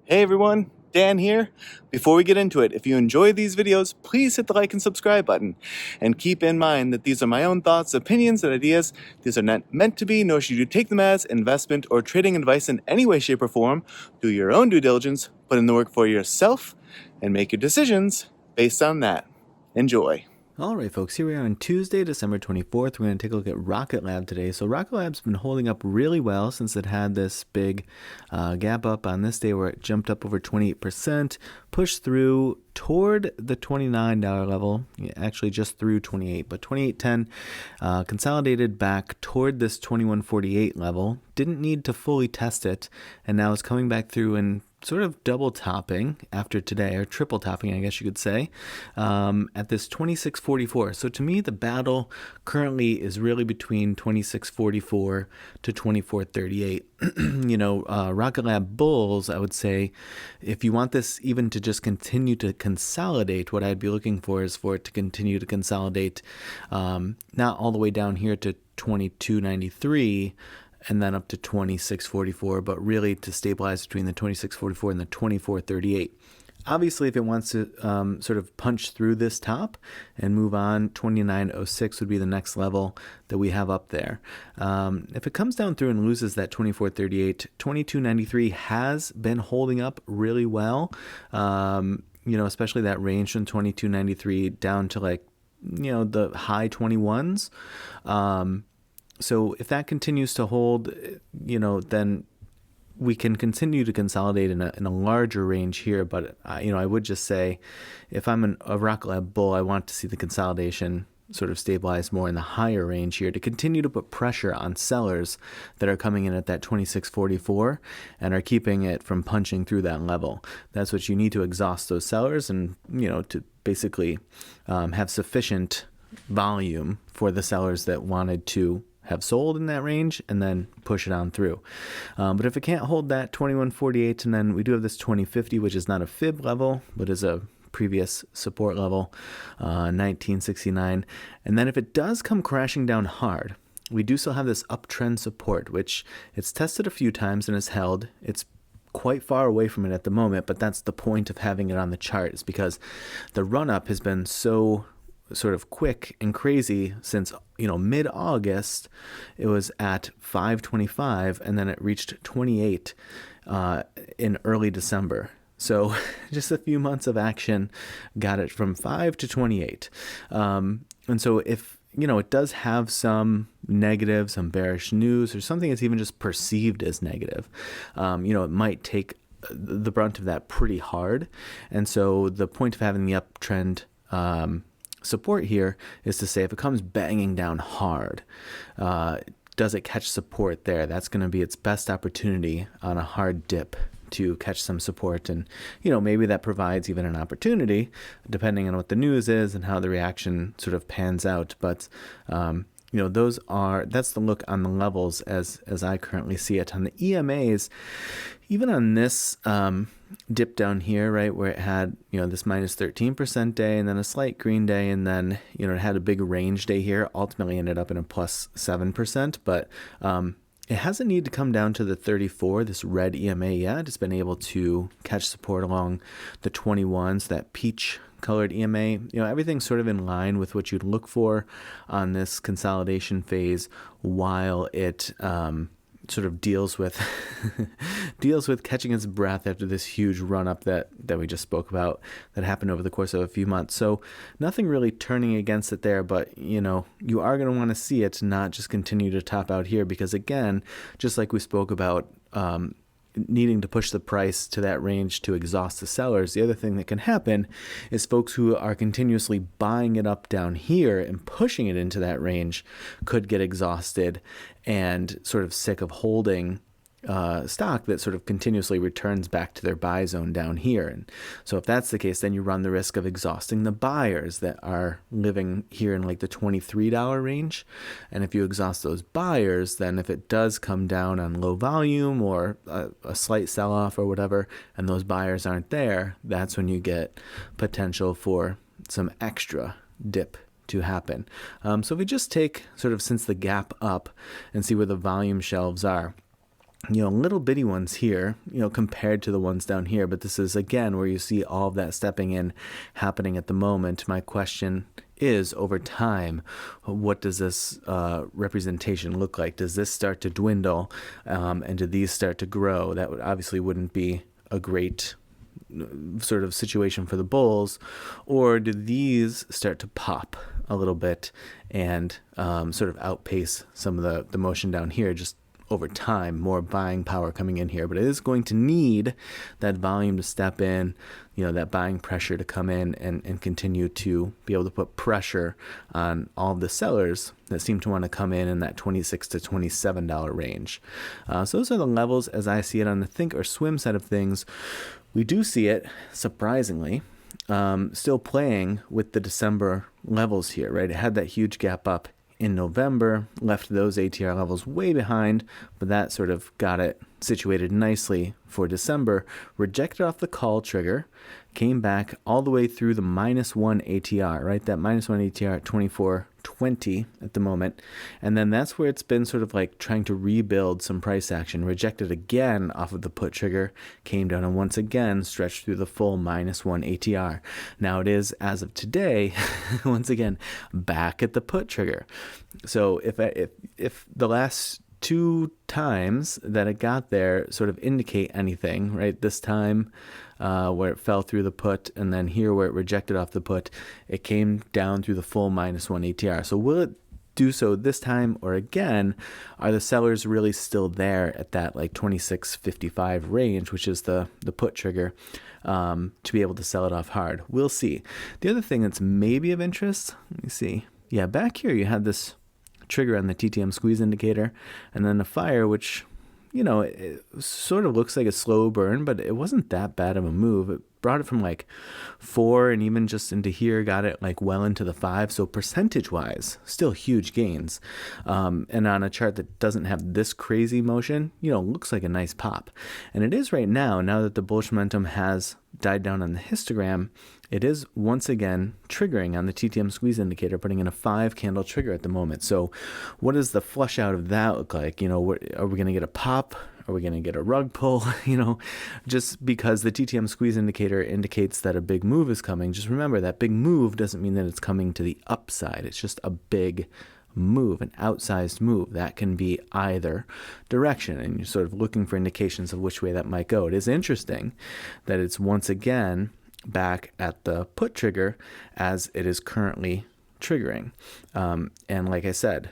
Hey everyone, Dan here. Before we get into it, if you enjoy these videos, please hit the like and subscribe button. And keep in mind that these are my own thoughts, opinions, and ideas. These are not meant to be, nor should you take them as investment or trading advice in any way, shape, or form. Do your own due diligence, put in the work for yourself, and make your decisions based on that. Enjoy. All right, folks, here we are on Tuesday, December 24th. We're going to take a look at Rocket Lab today. So Rocket Lab's been holding up really well since it had this big gap up on this day where it jumped up over 28%, pushed through toward the $29 level, actually just through 28, but 28.10, consolidated back toward this 21.48 level, didn't need to fully test it, and now is coming back through and sort of double topping after today, or triple topping, I guess you could say, at this 26.44. So to me, the battle currently is really between 26.44 to 24.38. Rocket Lab bulls, I would say, if you want this even to just continue to consolidate, what I'd be looking for is for it to continue to consolidate, not all the way down here to 22.93, and then up to 26.44, but really to stabilize between the 26.44 and the 24.38. Obviously, if it wants to sort of punch through this top and move on, 29.06 would be the next level that we have up there. If it comes down through and loses that 24.38, 22.93 has been holding up really well, especially that range from 22.93 down to the high 21s. So if that continues to hold, then we can continue to consolidate in a larger range here. But, I would just say if I'm a Rocket Lab bull, I want to see the consolidation sort of stabilize more in the higher range here to continue to put pressure on sellers that are coming in at that 26.44 and are keeping it from punching through that level. That's what you need to exhaust those sellers and, to basically have sufficient volume for the sellers that wanted to have sold in that range and then push it on through. But if it can't hold that 21.48, and then we do have this 20.50, which is not a fib level, but is a previous support level, 19.69. And then if it does come crashing down hard, we do still have this uptrend support, which it's tested a few times and has held. It's quite far away from it at the moment, but that's the point of having it on the chart, is because the run-up has been so sort of quick and crazy since mid-August. It was at 5.25 and then it reached 28 in early December. So just a few months of action got it from 5 to 28. And so if it does have some negative, some bearish news, or something that's even just perceived as negative, it might take the brunt of that pretty hard. And so the point of having the uptrend support here is to say if it comes banging down hard, does it catch support there? That's going to be its best opportunity on a hard dip to catch some support, and maybe that provides even an opportunity depending on what the news is and how the reaction sort of pans out. But that's the look on the levels as I currently see it. On the EMAs, even on this dip down here, right, where it had this minus 13% day and then a slight green day, and then it had a big range day here, ultimately ended up in a plus 7%, but it hasn't needed to come down to the 34, this red EMA yet. It's been able to catch support along the 21s, that peach colored EMA. Everything's sort of in line with what you'd look for on this consolidation phase, while it sort of deals with catching its breath after this huge run up that we just spoke about that happened over the course of a few months. So nothing really turning against it there, but you are going to want to see it not just continue to top out here, because again, just like we spoke about needing to push the price to that range to exhaust the sellers, the other thing that can happen is folks who are continuously buying it up down here and pushing it into that range could get exhausted and sort of sick of holding stock that sort of continuously returns back to their buy zone down here. And so if that's the case, then you run the risk of exhausting the buyers that are living here in like the $23 range. And if you exhaust those buyers, then if it does come down on low volume or a slight sell-off or whatever, and those buyers aren't there, that's when you get potential for some extra dip to happen. So if we just take sort of since the gap up and see where the volume shelves are, little bitty ones here, compared to the ones down here. But this is, again, where you see all of that stepping in happening at the moment. My question is, over time, what does this representation look like? Does this start to dwindle, and do these start to grow? That obviously wouldn't be a great sort of situation for the bulls. Or do these start to pop a little bit and sort of outpace some of the motion down here, just over time, more buying power coming in here? But it is going to need that volume to step in, that buying pressure to come in and continue to be able to put pressure on all of the sellers that seem to want to come in that $26 to $27 range. So those are the levels as I see it on the think or swim side of things. We do see it, surprisingly, still playing with the December levels here, right? It had that huge gap up in November, left those ATR levels way behind, but that sort of got it situated nicely for December, rejected off the call trigger, came back all the way through the -1 ATR, right? That -1 ATR at 24.20 at the moment. And then that's where it's been sort of like trying to rebuild some price action, rejected again off of the put trigger, came down and once again stretched through the full -1 ATR. Now it is, as of today, once again, back at the put trigger. So if the last 2 times that it got there sort of indicate anything, right? This time where it fell through the put, and then here where it rejected off the put, it came down through the full -1 ATR. So will it do so this time, or again, are the sellers really still there at that like 26.55 range, which is the put trigger, to be able to sell it off hard? We'll see. The other thing that's maybe of interest, let me see. Yeah, back here you had this trigger on the TTM squeeze indicator, and then a fire, which it sort of looks like a slow burn, but it wasn't that bad of a move. It brought it from like 4 and even just into here, got it like well into the 5. So percentage wise, still huge gains. And on a chart that doesn't have this crazy motion, looks like a nice pop. And it is right now that the bullish momentum has died down on the histogram, it is once again triggering on the TTM squeeze indicator, putting in a 5 candle trigger at the moment. So what does the flush out of that look like? Are we going to get a pop? Are we going to get a rug pull? Just because the TTM squeeze indicator indicates that a big move is coming, just remember that big move doesn't mean that it's coming to the upside. It's just a big move, an outsized move. That can be either direction, and you're sort of looking for indications of which way that might go. It is interesting that it's once again back at the put trigger as it is currently triggering. And like I said,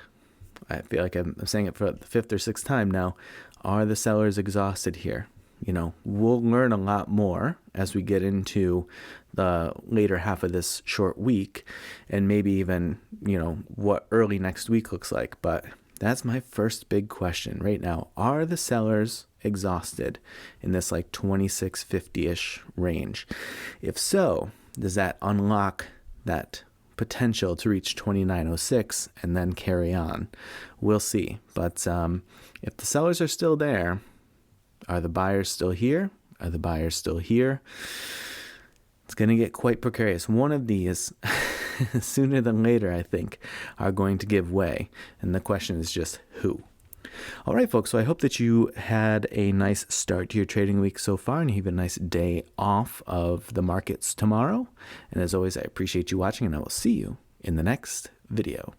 I feel like I'm saying it for the 5th or 6th time now. Are the sellers exhausted here? We'll learn a lot more as we get into the later half of this short week, and maybe even, what early next week looks like. But that's my first big question right now. Are the sellers exhausted in this like 26.50-ish range? If so, does that unlock that potential to reach 29.06 and then carry on? We'll see. But if the sellers are still there, are the buyers still here? Are the buyers still here? It's going to get quite precarious. One of these, sooner than later, I think, are going to give way. And the question is just who? All right, folks. So I hope that you had a nice start to your trading week so far, and you have a nice day off of the markets tomorrow. And as always, I appreciate you watching, and I will see you in the next video.